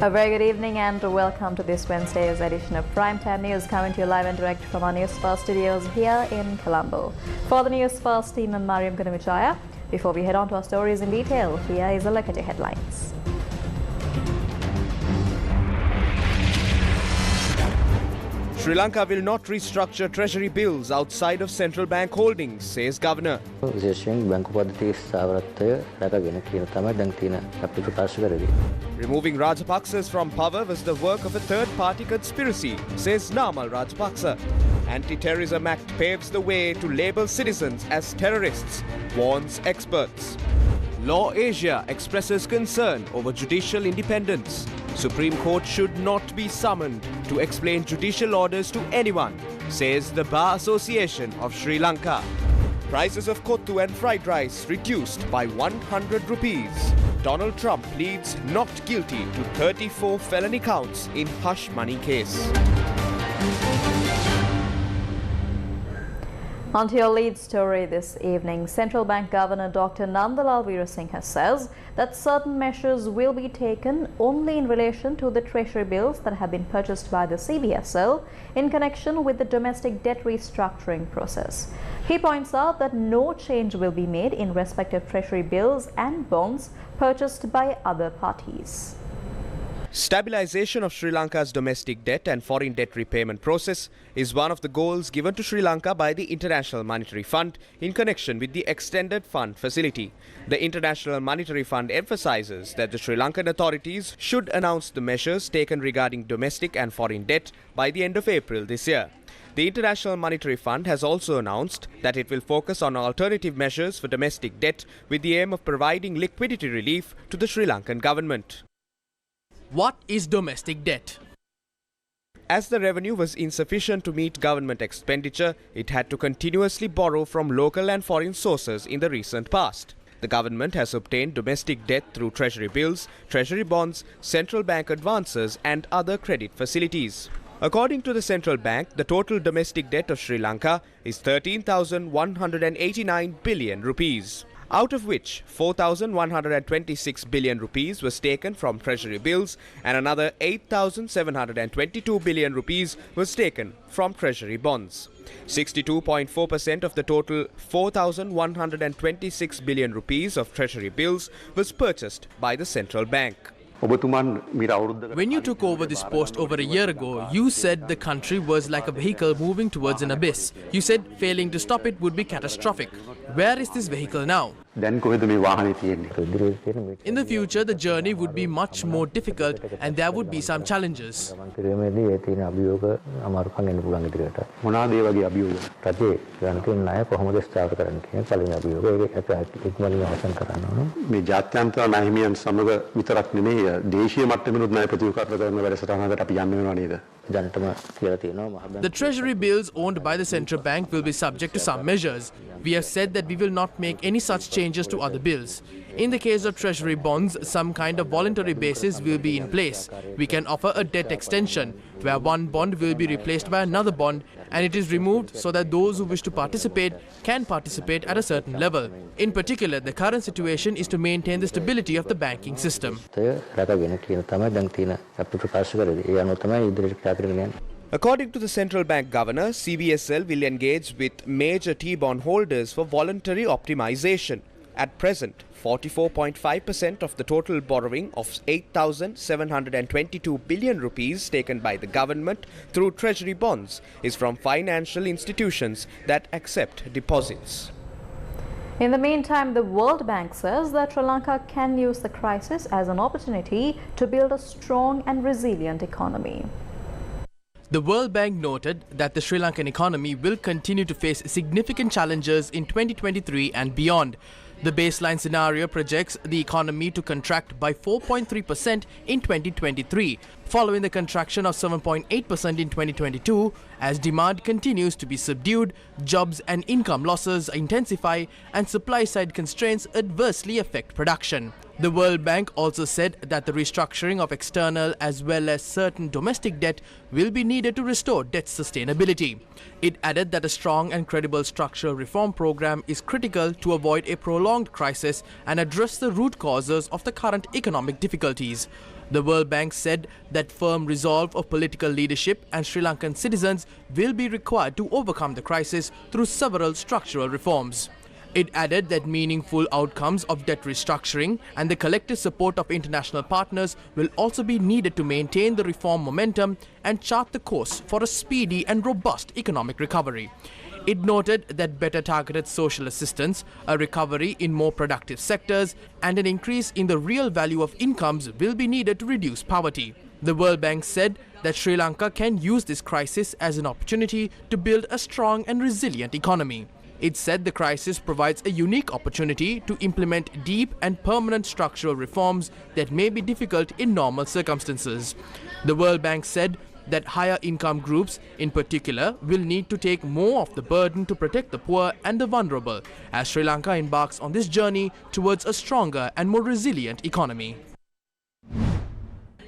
A very good evening and welcome to this Wednesday's edition of Primetime News, coming to you live and direct from our News First studios here in Colombo. For the News First team, I'm Mariam Gunamichaya. Before we head on to our stories in detail, here is a look at your headlines. Sri Lanka will not restructure treasury bills outside of central bank holdings, says Governor. Removing Rajapaksas from power was the work of a third-party conspiracy, says Namal Rajapaksa. Anti-Terrorism Act paves the way to label citizens as terrorists, warns experts. Law Asia expresses concern over judicial independence. Supreme Court should not be summoned to explain judicial orders to anyone, says the Bar Association of Sri Lanka. Prices of kottu and fried rice reduced by 100 rupees. Donald Trump pleads not guilty to 34 felony counts in hush money case. On to your lead story this evening. Central Bank Governor Dr. Nandalal Veerasinghe says that certain measures will be taken only in relation to the treasury bills that have been purchased by the CBSL in connection with the domestic debt restructuring process. He points out that no change will be made in respect of treasury bills and bonds purchased by other parties. Stabilization of Sri Lanka's domestic debt and foreign debt repayment process is one of the goals given to Sri Lanka by the International Monetary Fund in connection with the Extended Fund Facility. The International Monetary Fund emphasizes that the Sri Lankan authorities should announce the measures taken regarding domestic and foreign debt by the end of April this year. The International Monetary Fund has also announced that it will focus on alternative measures for domestic debt with the aim of providing liquidity relief to the Sri Lankan government. What is domestic debt? As the revenue was insufficient to meet government expenditure, it had to continuously borrow from local and foreign sources in the recent past. The government has obtained domestic debt through treasury bills, treasury bonds, central bank advances and other credit facilities. According to the central bank, the total domestic debt of Sri Lanka is 13,189 billion rupees. Out of which 4,126 billion rupees was taken from treasury bills and another 8,722 billion rupees was taken from treasury bonds. 62.4% of the total 4,126 billion rupees of treasury bills was purchased by the central bank. When you took over this post over a year ago, you said the country was like a vehicle moving towards an abyss. You said failing to stop it would be catastrophic. Where is this vehicle now? In the future, the journey would be much more difficult and there would be some challenges. The treasury bills owned by the central bank will be subject to some measures. We have said that we will not make any such changes to other bills. In the case of treasury bonds, some kind of voluntary basis will be in place. We can offer a debt extension, where one bond will be replaced by another bond, and it is removed so that those who wish to participate can participate at a certain level. In particular, the current situation is to maintain the stability of the banking system. According to the central bank governor, CBSL will engage with major T-bond holders for voluntary optimization. At present, 44.5% of the total borrowing of 8,722 billion rupees taken by the government through treasury bonds is from financial institutions that accept deposits. In the meantime, the World Bank says that Sri Lanka can use the crisis as an opportunity to build a strong and resilient economy. The World Bank noted that the Sri Lankan economy will continue to face significant challenges in 2023 and beyond. The baseline scenario projects the economy to contract by 4.3% in 2023, following the contraction of 7.8% in 2022, as demand continues to be subdued, jobs and income losses intensify, and supply-side constraints adversely affect production. The World Bank also said that the restructuring of external as well as certain domestic debt will be needed to restore debt sustainability. It added that a strong and credible structural reform program is critical to avoid a prolonged crisis and address the root causes of the current economic difficulties. The World Bank said that firm resolve of political leadership and Sri Lankan citizens will be required to overcome the crisis through several structural reforms. It added that meaningful outcomes of debt restructuring and the collective support of international partners will also be needed to maintain the reform momentum and chart the course for a speedy and robust economic recovery. It noted that better targeted social assistance, a recovery in more productive sectors, and an increase in the real value of incomes will be needed to reduce poverty. The World Bank said that Sri Lanka can use this crisis as an opportunity to build a strong and resilient economy. It said the crisis provides a unique opportunity to implement deep and permanent structural reforms that may be difficult in normal circumstances. The World Bank said that higher income groups in particular will need to take more of the burden to protect the poor and the vulnerable as Sri Lanka embarks on this journey towards a stronger and more resilient economy.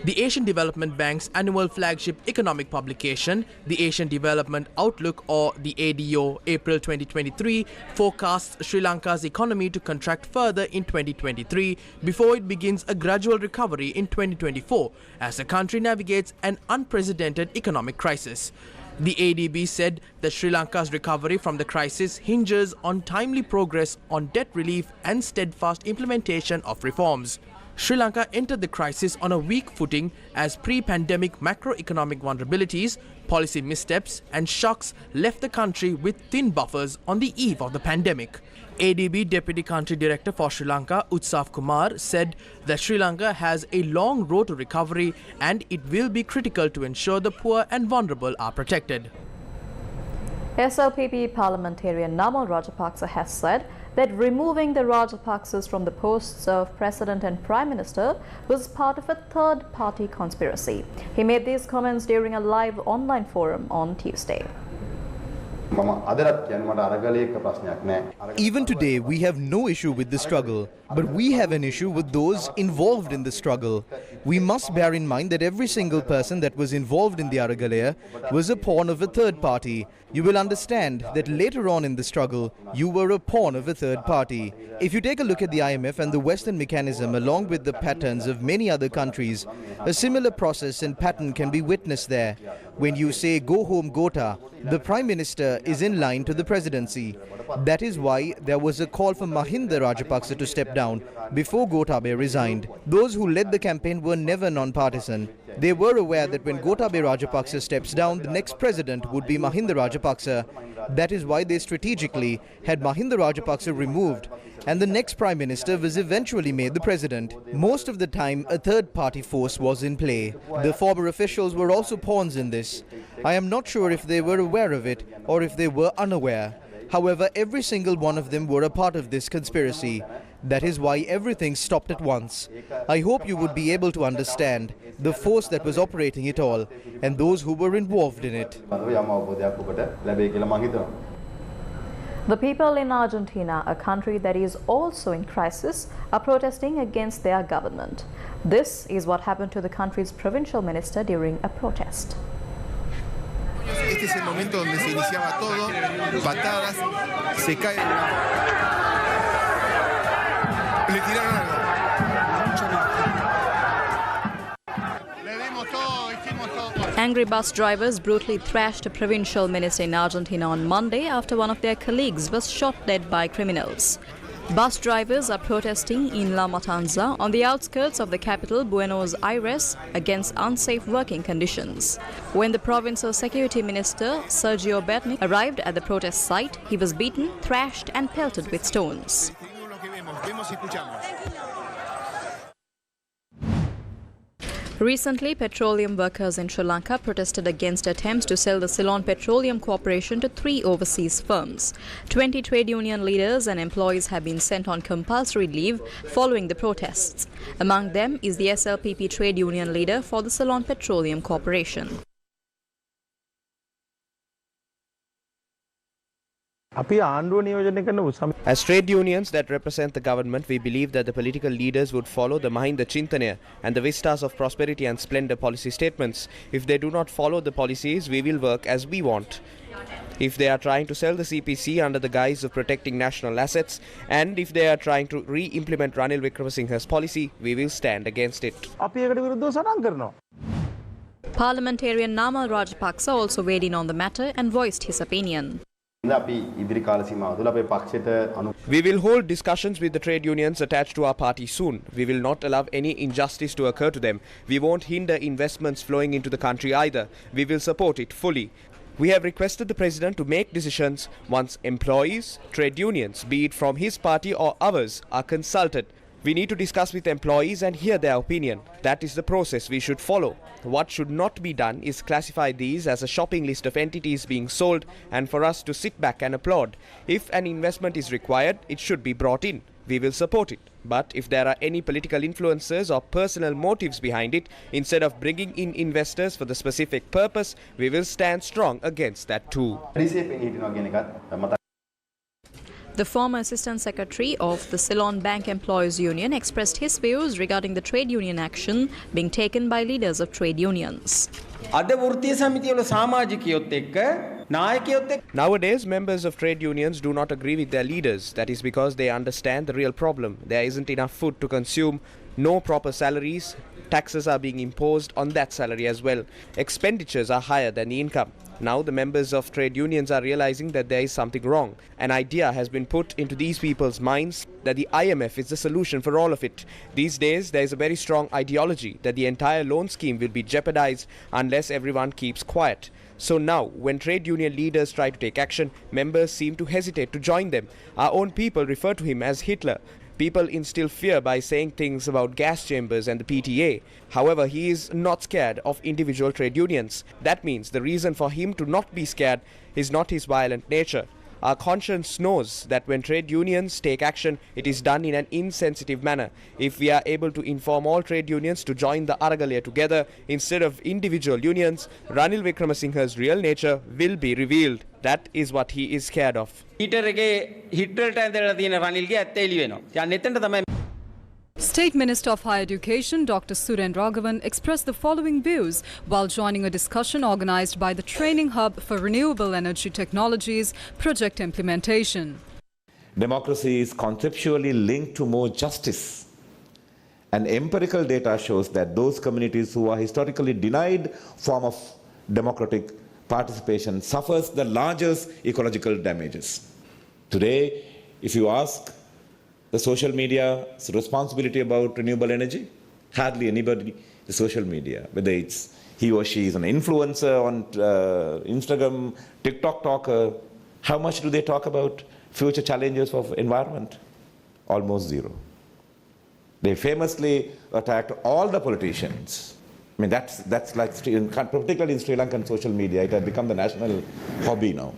The Asian Development Bank's annual flagship economic publication, the Asian Development Outlook or the ADO April 2023, forecasts Sri Lanka's economy to contract further in 2023 before it begins a gradual recovery in 2024 as the country navigates an unprecedented economic crisis. The ADB said that Sri Lanka's recovery from the crisis hinges on timely progress on debt relief and steadfast implementation of reforms. Sri Lanka entered the crisis on a weak footing as pre-pandemic macroeconomic vulnerabilities, policy missteps and shocks left the country with thin buffers on the eve of the pandemic. ADB Deputy Country Director for Sri Lanka, Utsaf Kumar, said that Sri Lanka has a long road to recovery and it will be critical to ensure the poor and vulnerable are protected. SLPP parliamentarian Namal Rajapaksa has said that removing the Rajapaksas from the posts of President and Prime Minister was part of a third-party conspiracy. He made these comments during a live online forum on Tuesday. Even today, we have no issue with the struggle, but we have an issue with those involved in the struggle. We must bear in mind that every single person that was involved in the Aragalaya was a pawn of a third party. You will understand that later on in the struggle, you were a pawn of a third party. If you take a look at the IMF and the Western mechanism along with the patterns of many other countries, a similar process and pattern can be witnessed there. When you say go home Gota, the Prime Minister is in line to the presidency. That is why there was a call for Mahinda Rajapaksa to step down before Gotabaya resigned. Those who led the campaign were never non-partisan. They were aware that when Gotabaya Rajapaksa steps down, the next president would be Mahinda Rajapaksa. That is why they strategically had Mahinda Rajapaksa removed, and the next Prime Minister was eventually made the President. Most of the time, a third-party force was in play. The former officials were also pawns in this. I am not sure if they were aware of it or if they were unaware. However, every single one of them were a part of this conspiracy. That is why everything stopped at once. I hope you would be able to understand the force that was operating it all and those who were involved in it. The people in Argentina, a country that is also in crisis, are protesting against their government. This is what happened to the country's provincial minister during a protest. Este es el momento donde se iniciaba todo, patadas, se cae. Le tiraron algo. Le dimos todo, hicimos todo. Angry bus drivers brutally thrashed a provincial minister in Argentina on Monday after one of their colleagues was shot dead by criminals. Bus drivers are protesting in La Matanza on the outskirts of the capital, Buenos Aires, against unsafe working conditions. When the provincial security minister, Sergio Bertnick, arrived at the protest site, he was beaten, thrashed and pelted with stones. Recently, petroleum workers in Sri Lanka protested against attempts to sell the Ceylon Petroleum Corporation to 3 overseas firms. 20 trade union leaders and employees have been sent on compulsory leave following the protests. Among them is the SLPP trade union leader for the Ceylon Petroleum Corporation. As trade unions that represent the government, we believe that the political leaders would follow the Mahinda Chintanaya and the Vistas of Prosperity and Splendor policy statements. If they do not follow the policies, we will work as we want. If they are trying to sell the CPC under the guise of protecting national assets, and if they are trying to re-implement Ranil Wickremesinghe's policy, we will stand against it. Parliamentarian Namal Rajapaksa also weighed in on the matter and voiced his opinion. We will hold discussions with the trade unions attached to our party soon. We will not allow any injustice to occur to them. We won't hinder investments flowing into the country either. We will support it fully. We have requested the President to make decisions once employees, trade unions, be it from his party or ours, are consulted. We need to discuss with employees and hear their opinion. That is the process we should follow. What should not be done is classify these as a shopping list of entities being sold and for us to sit back and applaud. If an investment is required, it should be brought in. We will support it. But if there are any political influences or personal motives behind it, instead of bringing in investors for the specific purpose, we will stand strong against that too. The former Assistant Secretary of the Ceylon Bank Employees Union expressed his views regarding the trade union action being taken by leaders of trade unions. Nowadays, members of trade unions do not agree with their leaders. That is because they understand the real problem. There isn't enough food to consume, no proper salaries, taxes are being imposed on that salary as well. Expenditures are higher than the income. Now the members of trade unions are realizing that there is something wrong. An idea has been put into these people's minds that the IMF is the solution for all of it. These days there is a very strong ideology that the entire loan scheme will be jeopardized unless everyone keeps quiet. So now, when trade union leaders try to take action, members seem to hesitate to join them. Our own people refer to him as Hitler. People instill fear by saying things about gas chambers and the PTA. However, he is not scared of individual trade unions. That means the reason for him to not be scared is not his violent nature. Our conscience knows that when trade unions take action, it is done in an insensitive manner. If we are able to inform all trade unions to join the Aragalaya together instead of individual unions, Ranil Wickremesinghe's real nature will be revealed. That is what he is scared of. State Minister of Higher Education Dr. Suren Raghavan expressed the following views while joining a discussion organized by the Training Hub for Renewable Energy Technologies project implementation. Democracy is conceptually linked to more justice. And empirical data shows that those communities who are historically denied form of democratic participation suffers the largest ecological damages. Today, if you ask the social media's responsibility about renewable energy, hardly anybody, the social media, whether it's he or she is an influencer on Instagram, TikTok talker, how much do they talk about future challenges of environment? Almost zero. They famously attacked all the politicians. I mean, that's like, particularly in Sri Lankan social media, it has become the national hobby now.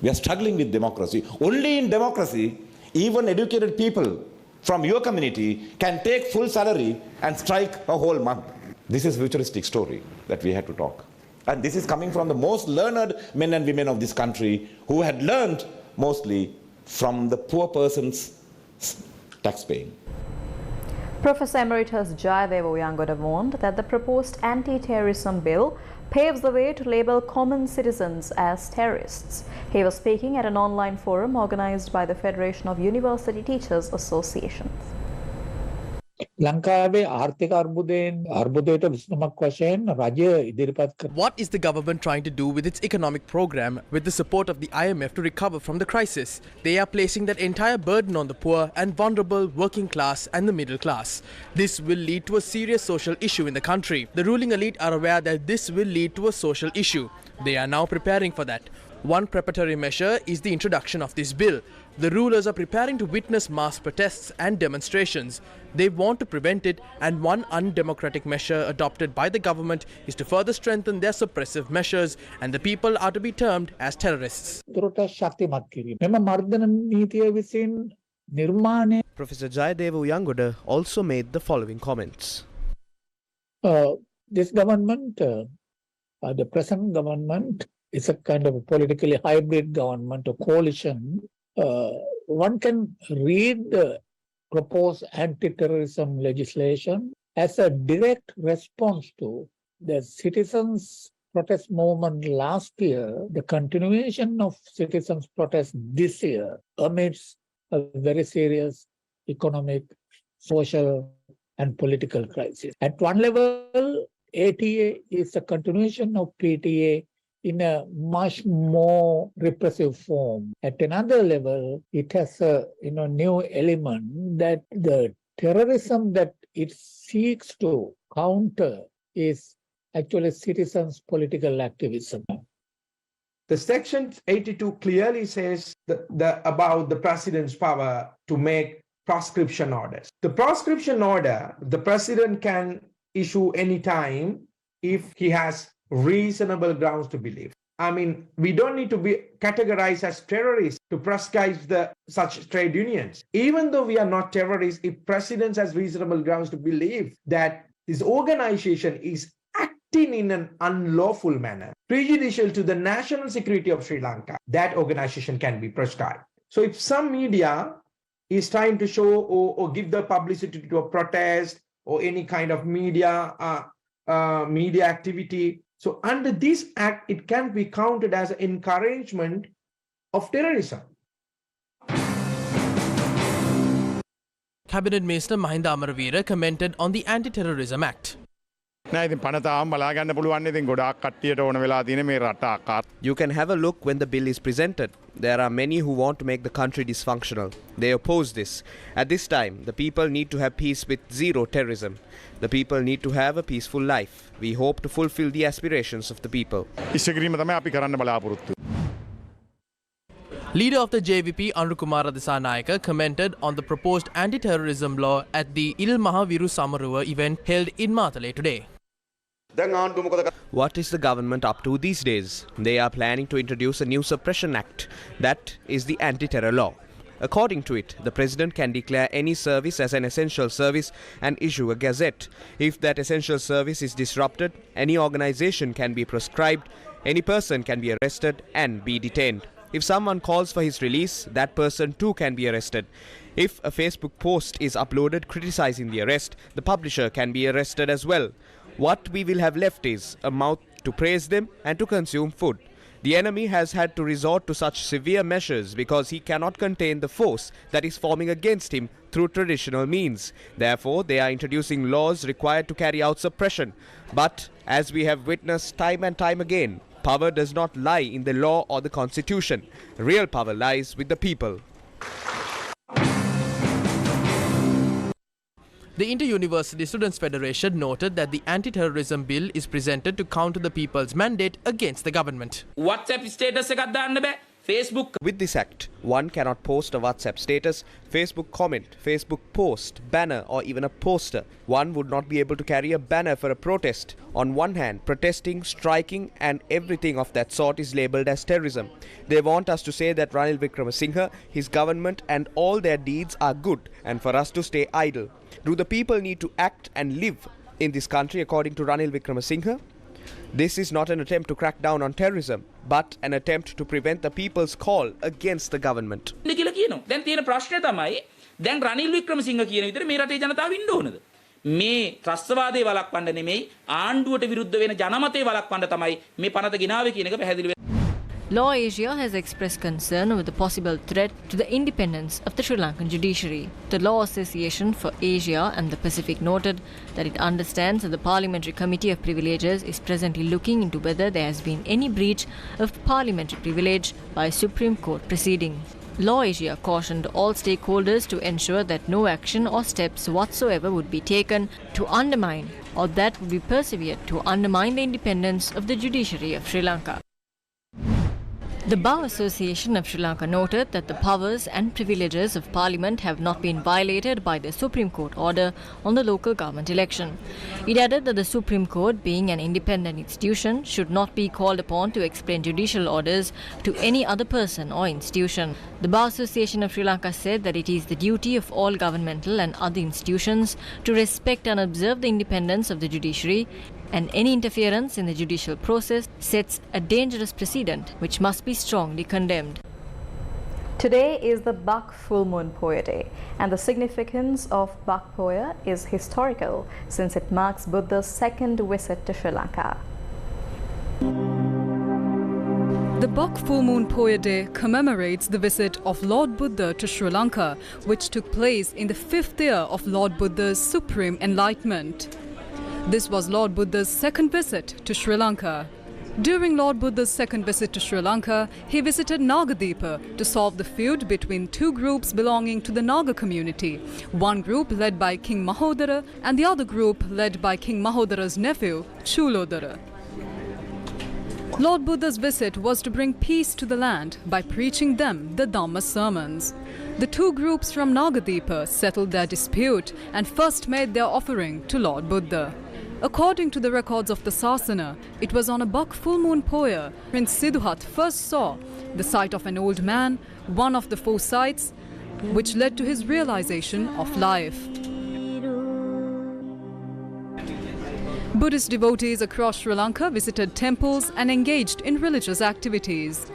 We are struggling with democracy. Only in democracy, even educated people from your community can take full salary and strike a whole month. This is a futuristic story that we had to talk. And this is coming from the most learned men and women of this country who had learned mostly from the poor person's tax paying. Professor Emeritus Jayadeva Uyangoda warned that the proposed anti-terrorism bill paves the way to label common citizens as terrorists. He was speaking at an online forum organized by the Federation of University Teachers Associations. What is the government trying to do with its economic program with the support of the IMF to recover from the crisis? They are placing that entire burden on the poor and vulnerable working class and the middle class. This will lead to a serious social issue in the country. The ruling elite are aware that this will lead to a social issue. They are now preparing for that. One preparatory measure is the introduction of this bill. The rulers are preparing to witness mass protests and demonstrations. They want to prevent it, and one undemocratic measure adopted by the government is to further strengthen their suppressive measures, and the people are to be termed as terrorists. Professor Jayadeva Uyangoda also made the following comments. This government, the present government, is a kind of a politically hybrid government, a coalition. One can read the proposed anti-terrorism legislation as a direct response to the citizens' protest movement last year, the continuation of citizens' protests this year amidst a very serious economic, social, and political crisis. At one level, ATA is a continuation of PTA in a much more repressive form. At another level, it has a new element that the terrorism that it seeks to counter is actually citizens' political activism. The Section 82 clearly says about the president's power to make proscription orders. The proscription order, the president can issue any time if he has reasonable grounds to believe. I mean, we don't need to be categorized as terrorists to prescribe such trade unions. Even though we are not terrorists, if president has reasonable grounds to believe that this organization is acting in an unlawful manner, prejudicial to the national security of Sri Lanka, that organization can be prescribed. So if some media is trying to show or give the publicity to a protest or any kind of media activity, so under this act, it can be counted as an encouragement of terrorism. Cabinet Minister Mahinda Amaraveera commented on the Anti-Terrorism Act. You can have a look when the bill is presented. There are many who want to make the country dysfunctional. They oppose this. At this time, the people need to have peace with zero terrorism. The people need to have a peaceful life. We hope to fulfill the aspirations of the people. Leader of the JVP, Anukumara Disanayaka, commented on the proposed anti-terrorism law at the Il Mahaviru Samaruwa event held in Matale today. What is the government up to these days? They are planning to introduce a new suppression act. That is the anti-terror law. According to it, the president can declare any service as an essential service and issue a gazette. If that essential service is disrupted, any organization can be proscribed, any person can be arrested and be detained. If someone calls for his release, that person too can be arrested. If a Facebook post is uploaded criticizing the arrest, the publisher can be arrested as well. What we will have left is a mouth to praise them and to consume food. The enemy has had to resort to such severe measures because he cannot contain the force that is forming against him through traditional means. Therefore, they are introducing laws required to carry out suppression. But, as we have witnessed time and time again, power does not lie in the law or the constitution. Real power lies with the people. The Inter-University Students' Federation noted that the anti-terrorism bill is presented to counter the people's mandate against the government. WhatsApp status එකක් දාන්න බෑ. Facebook. With this act, one cannot post a WhatsApp status, Facebook comment, Facebook post, banner or even a poster. One would not be able to carry a banner for a protest. On one hand, protesting, striking and everything of that sort is labelled as terrorism. They want us to say that Ranil Wickremesinghe, his government and all their deeds are good and for us to stay idle. Do the people need to act and live in this country according to Ranil Wickremesinghe? This is not an attempt to crack down on terrorism, but an attempt to prevent the people's call against the government. කියලා කියනවා. දැන් තියෙන ප්‍රශ්නේ තමයි දැන් රනිල් වික්‍රමසිංහ කියන විදිහට මේ රටේ ජනතාව ඉන්න ඕනද? මේ ත්‍රස්තවාදයේ වළක්වන්න නෙමෙයි ආණ්ඩුවට විරුද්ධ වෙන ජනමතේ වළක්වන්න තමයි මේ පනත ගෙනාවේ කියන එක පැහැදිලි වෙනවා. Law Asia has expressed concern over the possible threat to the independence of the Sri Lankan judiciary. The Law Association for Asia and the Pacific noted that it understands that the Parliamentary Committee of Privileges is presently looking into whether there has been any breach of parliamentary privilege by Supreme Court proceeding. Law Asia cautioned all stakeholders to ensure that no action or steps whatsoever would be taken to undermine or that would be persevered to undermine the independence of the judiciary of Sri Lanka. The Bar Association of Sri Lanka noted that the powers and privileges of Parliament have not been violated by the Supreme Court order on the local government election. It added that the Supreme Court, being an independent institution, should not be called upon to explain judicial orders to any other person or institution. The Bar Association of Sri Lanka said that it is the duty of all governmental and other institutions to respect and observe the independence of the judiciary, and any interference in the judicial process sets a dangerous precedent which must be strongly condemned. Today is the Bak Full Moon Poya Day, and the significance of Bak Poya is historical since it marks Buddha's second visit to Sri Lanka. The Bok Full Moon Poya Day commemorates the visit of Lord Buddha to Sri Lanka, which took place in the 5th year of Lord Buddha's supreme enlightenment. This was Lord Buddha's second visit to Sri Lanka. During Lord Buddha's second visit to Sri Lanka, he visited Nagadeepa to solve the feud between two groups belonging to the Naga community, one group led by King Mahodara and the other group led by King Mahodara's nephew, Chulodara. Lord Buddha's visit was to bring peace to the land by preaching them the Dhamma sermons. The two groups from Nagadeepa settled their dispute and first made their offering to Lord Buddha. According to the records of the Sasana, it was on a Bok Full Moon Poya Prince Siddhuhat first saw the sight of an old man, one of the four sights, which led to his realization of life. Buddhist devotees across Sri Lanka visited temples and engaged in religious activities.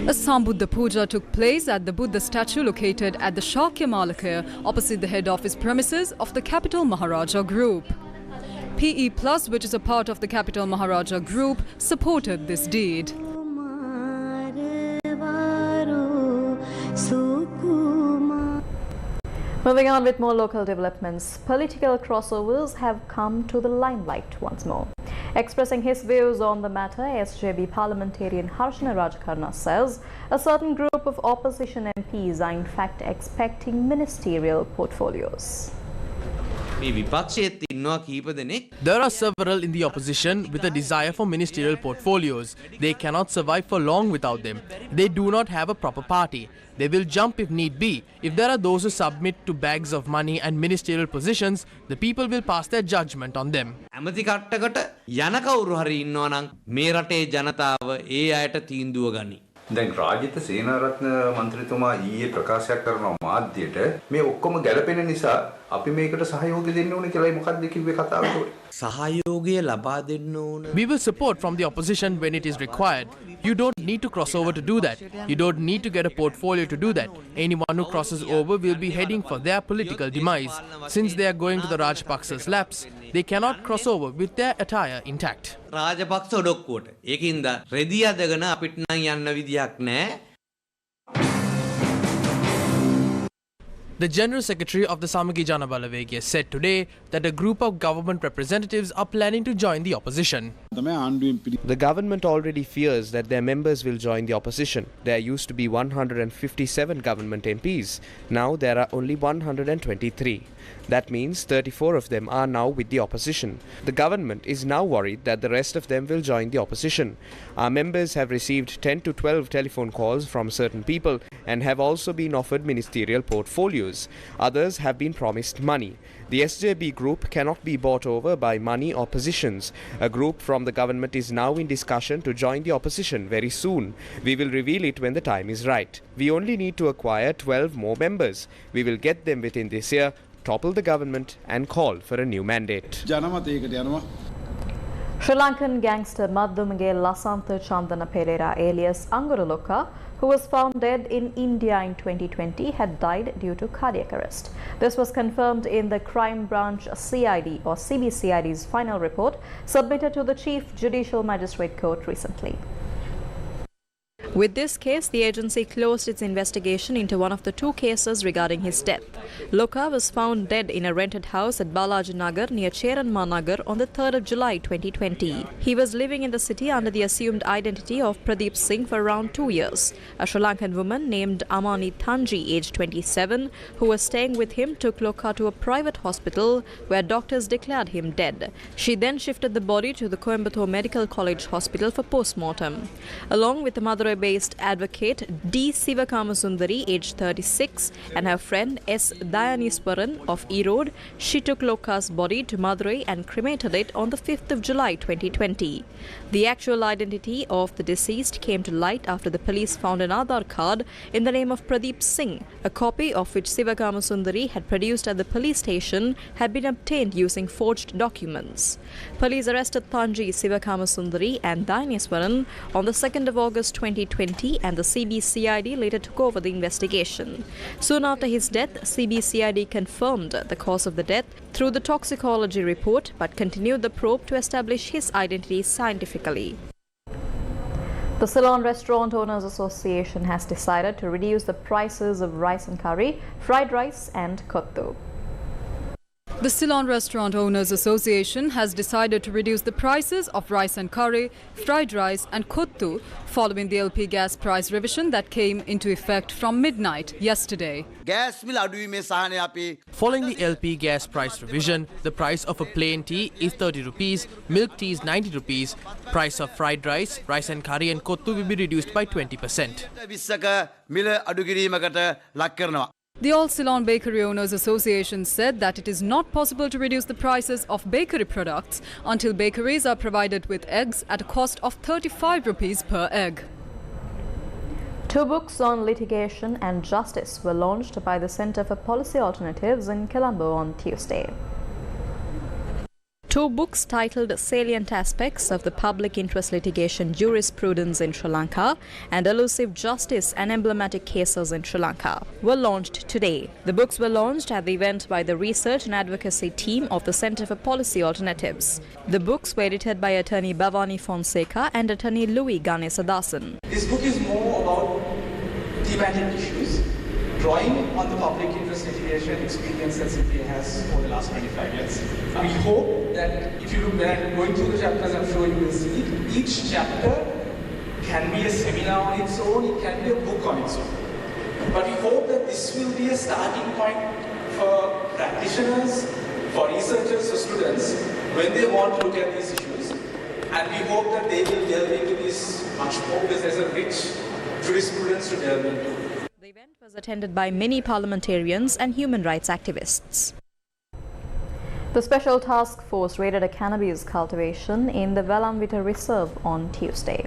A Sambuddha Puja took place at the Buddha statue located at the Shakya Malakaya opposite the head office premises of the Capital Maharaja Group. PE Plus, which is a part of the Capital Maharaja Group, supported this deed. Moving on with more local developments, political crossovers have come to the limelight once more. Expressing his views on the matter, SJB parliamentarian Harshana Rajakarna says a certain group of opposition MPs are in fact expecting ministerial portfolios. There are several in the opposition with a desire for ministerial portfolios. They cannot survive for long without them. They do not have a proper party. They will jump if need be. If there are those who submit to bags of money and ministerial positions, the people will pass their judgment on them. දැන් රාජිත සේනාරත්න මන්ත්‍රීතුමා ඊයේ ප්‍රකාශයක් කරනවා මාධ්‍යයට මේ ඔක්කොම ගැළපෙන නිසා අපි මේකට සහයෝගය දෙන්න ඕනේ කියලායි මොකක්ද කිව්වේ කතාවට සහයෝගය ලබා දෙන්න ඕන. We will support from the opposition when it is required. You don't need to cross over to do that. You don't need to get a portfolio to do that. Anyone who crosses over will be heading for their political demise. Since they are going to the Rajapaksa's laps, they cannot cross over with their attire intact. Rajapaksa ඔඩොක්කුවට. ඒකින්ද රෙදි අදගෙන අපිට නම් යන්න විදියක් නැහැ. The General Secretary of the Samagi Jana Balawegaya said today that a group of government representatives are planning to join the opposition. The government already fears that their members will join the opposition. There used to be 157 government MPs. Now there are only 123. That means 34 of them are now with the opposition. The government is now worried that the rest of them will join the opposition. Our members have received 10 to 12 telephone calls from certain people and have also been offered ministerial portfolios. Others have been promised money. The SJB group cannot be bought over by money or positions. A group from the government is now in discussion to join the opposition very soon. We will reveal it when the time is right. We only need to acquire 12 more members. We will get them within this year, topple the government and call for a new mandate. Sri Lankan gangster Maddumage Lasantha Chandana Pereira alias Anguraloka, who was found dead in India in 2020, had died due to cardiac arrest. This was confirmed in the Crime Branch CID or CBCID's final report submitted to the Chief Judicial Magistrate Court recently. With this case, the agency closed its investigation into one of the two cases regarding his death. Loka was found dead in a rented house at Balaji Nagar near Cheranma Nagar on the 3rd of July 2020. He was living in the city under the assumed identity of Pradeep Singh for around 2 years. A Sri Lankan woman named Amani Thanji, aged 27, who was staying with him, took Loka to a private hospital where doctors declared him dead. She then shifted the body to the Coimbatore Medical College Hospital for post-mortem. Along with the Madurai-based advocate D. Sivakamasundari, aged 36, and her friend S. Dayaniswaran of Erode, she took Loka's body to Madurai and cremated it on the 5th of July 2020. The actual identity of the deceased came to light after the police found an Aadhaar card in the name of Pradeep Singh, a copy of which Sivakamasundari had produced at the police station had been obtained using forged documents. Police arrested Thanji, Sivakamasundari and Dayaniswaran on the 2nd of August 2020 2020 and the CBCID later took over the investigation. Soon after his death, CBCID confirmed the cause of the death through the toxicology report but continued the probe to establish his identity scientifically. The Ceylon Restaurant Owners Association has decided to reduce the prices of rice and curry, fried rice and kottu. The Ceylon Restaurant Owners Association has decided to reduce the prices of rice and curry, fried rice and kottu following the LP gas price revision that came into effect from midnight yesterday. Following the LP gas price revision, the price of a plain tea is 30 rupees, milk tea is 90 rupees, price of fried rice, rice and curry and kottu will be reduced by 20%. The All Ceylon Bakery Owners Association said that it is not possible to reduce the prices of bakery products until bakeries are provided with eggs at a cost of 35 rupees per egg. 2 books on litigation and justice were launched by the Centre for Policy Alternatives in Colombo on Tuesday. 2 books titled Salient Aspects of the Public Interest Litigation Jurisprudence in Sri Lanka and Elusive Justice and Emblematic Cases in Sri Lanka were launched today. The books were launched at the event by the Research and Advocacy team of the Centre for Policy Alternatives. The books were edited by attorney Bhavani Fonseca and attorney Louis Ganesadasan. This book is more about thematic issues, drawing on the public interest litigation experience that CPA has for the last 25 years. We hope that if you look, when I'm going through the chapters, I'm sure you will see it, each chapter can be a seminar on its own, it can be a book on its own. But we hope that this will be a starting point for practitioners, for researchers, for students, when they want to look at these issues. And we hope that they will delve into this much more because there's a rich jurisprudence to delve into. The event was attended by many parliamentarians and human rights activists. The Special Task Force raided a cannabis cultivation in the Velamvita Reserve on Tuesday.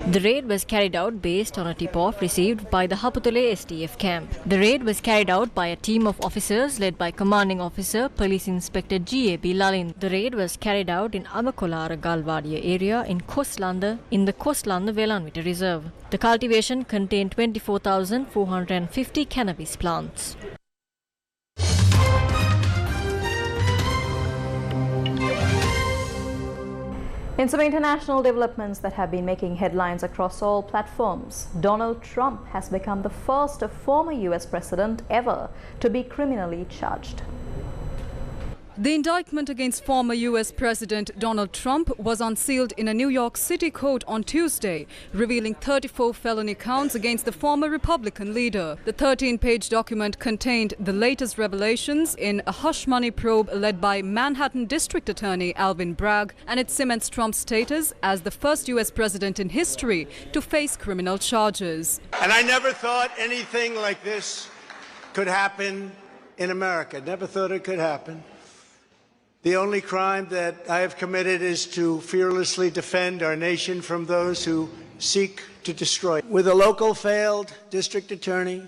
The raid was carried out based on a tip-off received by the Haputule STF camp. The raid was carried out by a team of officers led by Commanding Officer Police Inspector G.A.B. Lalin. The raid was carried out in Amakolara Galwadia area in the Koslanda Velamvita Reserve. The cultivation contained 24,450 cannabis plants. In some international developments that have been making headlines across all platforms, Donald Trump has become the first former US president ever to be criminally charged. The indictment against former US President Donald Trump was unsealed in a New York City court on Tuesday, revealing 34 felony counts against the former Republican leader. The 13-page document contained the latest revelations in a hush money probe led by Manhattan District Attorney Alvin Bragg, and it cements Trump's status as the first US president in history to face criminal charges. And I never thought anything like this could happen in America. Never thought it could happen. The only crime that I have committed is to fearlessly defend our nation from those who seek to destroy it. With a local failed district attorney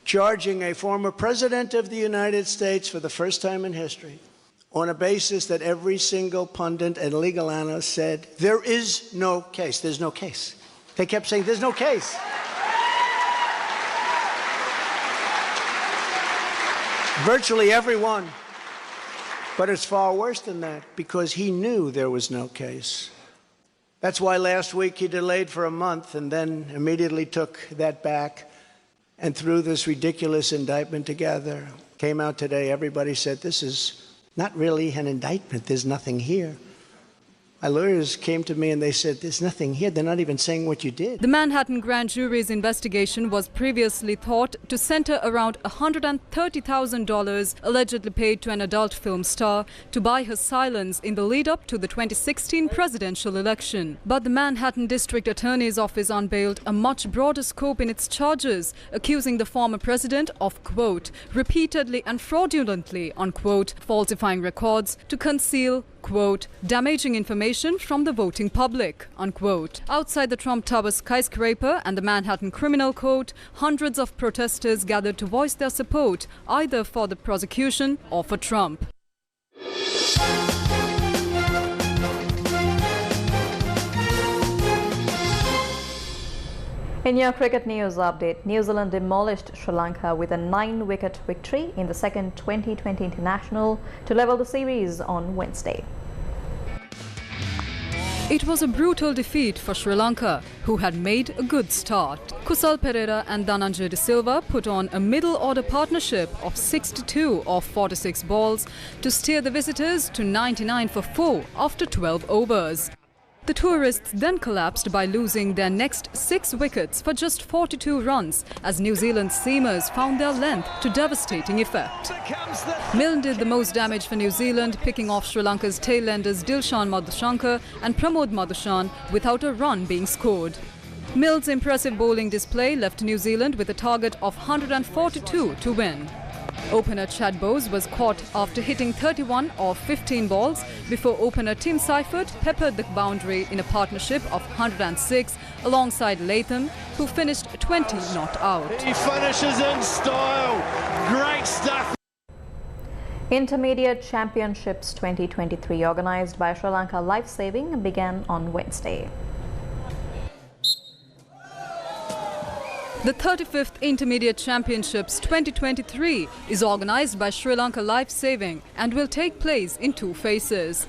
charging a former president of the United States for the first time in history on a basis that every single pundit and legal analyst said, there is no case. There's no case. They kept saying, there's no case. Virtually everyone. But it's far worse than that, because he knew there was no case. That's why last week he delayed for a month and then immediately took that back and threw this ridiculous indictment together. Came out today, everybody said, this is not really an indictment, there's nothing here. My lawyers came to me and they said, there's nothing here. They're not even saying what you did. The Manhattan grand jury's investigation was previously thought to center around $130,000 allegedly paid to an adult film star to buy her silence in the lead-up to the 2016 presidential election. But the Manhattan District Attorney's Office unveiled a much broader scope in its charges, accusing the former president of, quote, repeatedly and fraudulently, unquote, falsifying records to conceal, quote, damaging information from the voting public, unquote. Outside the Trump Tower skyscraper and the Manhattan Criminal Court, hundreds of protesters gathered to voice their support either for the prosecution or for Trump. In your cricket news update, New Zealand demolished Sri Lanka with a 9-wicket victory in the second 2020 international to level the series on Wednesday. It was a brutal defeat for Sri Lanka, who had made a good start. Kusal Pereira and Dhananjay De Silva put on a middle-order partnership of 62 off 46 balls to steer the visitors to 99 for 4 after 12 overs. The tourists then collapsed by losing their next 6 wickets for just 42 runs as New Zealand's seamers found their length to devastating effect. Milne did the most damage for New Zealand, picking off Sri Lanka's tailenders Dilshan Madhushankar and Pramod Madhushan without a run being scored. Milne's impressive bowling display left New Zealand with a target of 142 to win. Opener Chad Bowes was caught after hitting 31 off 15 balls before opener Tim Seifert peppered the boundary in a partnership of 106 alongside Latham, who finished 20 not out. He finishes in style. Great stuff. Intermediate Championships 2023 organised by Sri Lanka Life Saving began on Wednesday. The 35th Intermediate Championships 2023 is organised by Sri Lanka Life Saving and will take place in 2 phases.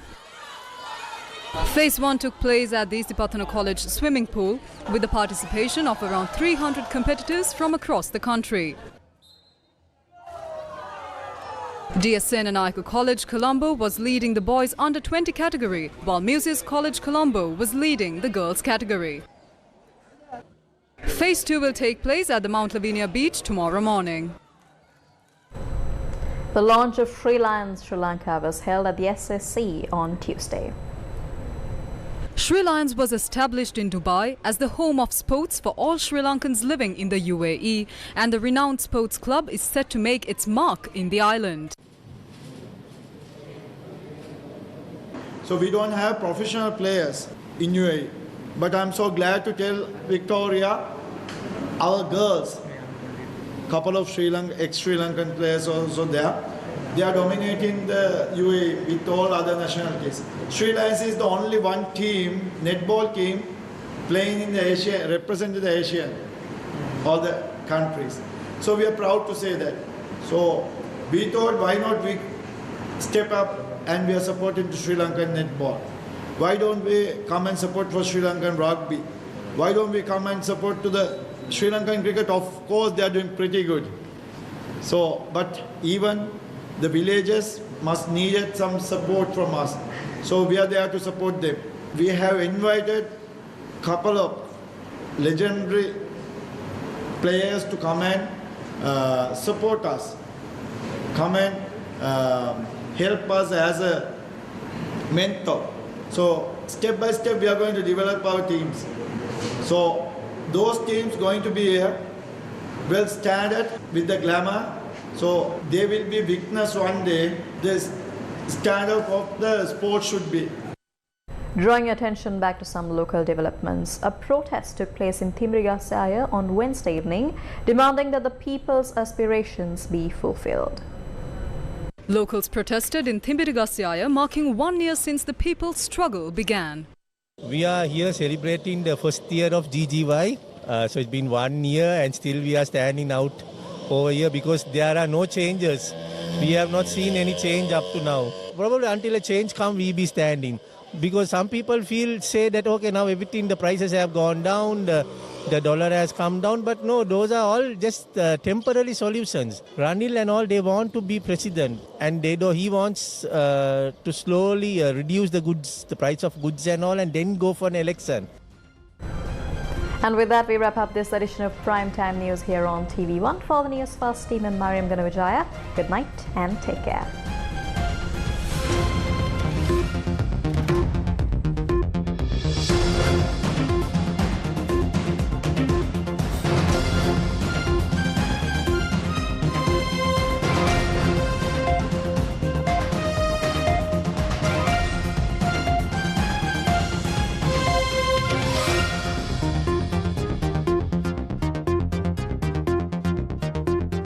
Phase 1 took place at the Isipathana College swimming pool with the participation of around 300 competitors from across the country. DS Senanayake College Colombo was leading the boys under 20 category, while Muses College Colombo was leading the girls category. Phase 2 will take place at the Mount Lavinia beach tomorrow morning. The launch of Sri Lions Sri Lanka was held at the SSC on Tuesday. Sri Lions was established in Dubai as the home of sports for all Sri Lankans living in the UAE, and the renowned sports club is set to make its mark in the island. So we don't have professional players in UAE. But I'm so glad to tell Victoria, our girls, couple of ex-Sri Lankan players also there, they are dominating the UAE with all other nationalities. Sri Lanka is the only one team, netball team, playing in the Asia, representing the Asian, all the countries. So we are proud to say that. So we thought, why not we step up and we are supporting the Sri Lankan netball. Why don't we come and support for Sri Lankan rugby? Why don't we come and support to the Sri Lankan cricket? Of course, they are doing pretty good. So, but even the villages must need some support from us. So we are there to support them. We have invited a couple of legendary players to come and support us, come and help us as a mentor. So step by step we are going to develop our teams. So those teams going to be here, well standard with the glamour. So they will be witness one day this standard of the sport should be. Drawing attention back to some local developments, a protest took place in Timrigasaya on Wednesday evening, demanding that the people's aspirations be fulfilled. Locals protested in Thimbirigasyaya, marking 1 year since the people's struggle began. We are here celebrating the first year of GGY. So it's been 1 year and still we are standing out over here because there are no changes. We have not seen any change up to now. Probably until a change comes, we be standing. Because some people say that, okay, now everything, the prices have gone down, the dollar has come down, but no, those are all just temporary solutions. Ranil and all, they want to be president, and he wants to slowly reduce the price of goods and all, and then go for an election. And with that, we wrap up this edition of Primetime News here on TV1. For the News First team and Mariam Ganavijaya, good night and take care.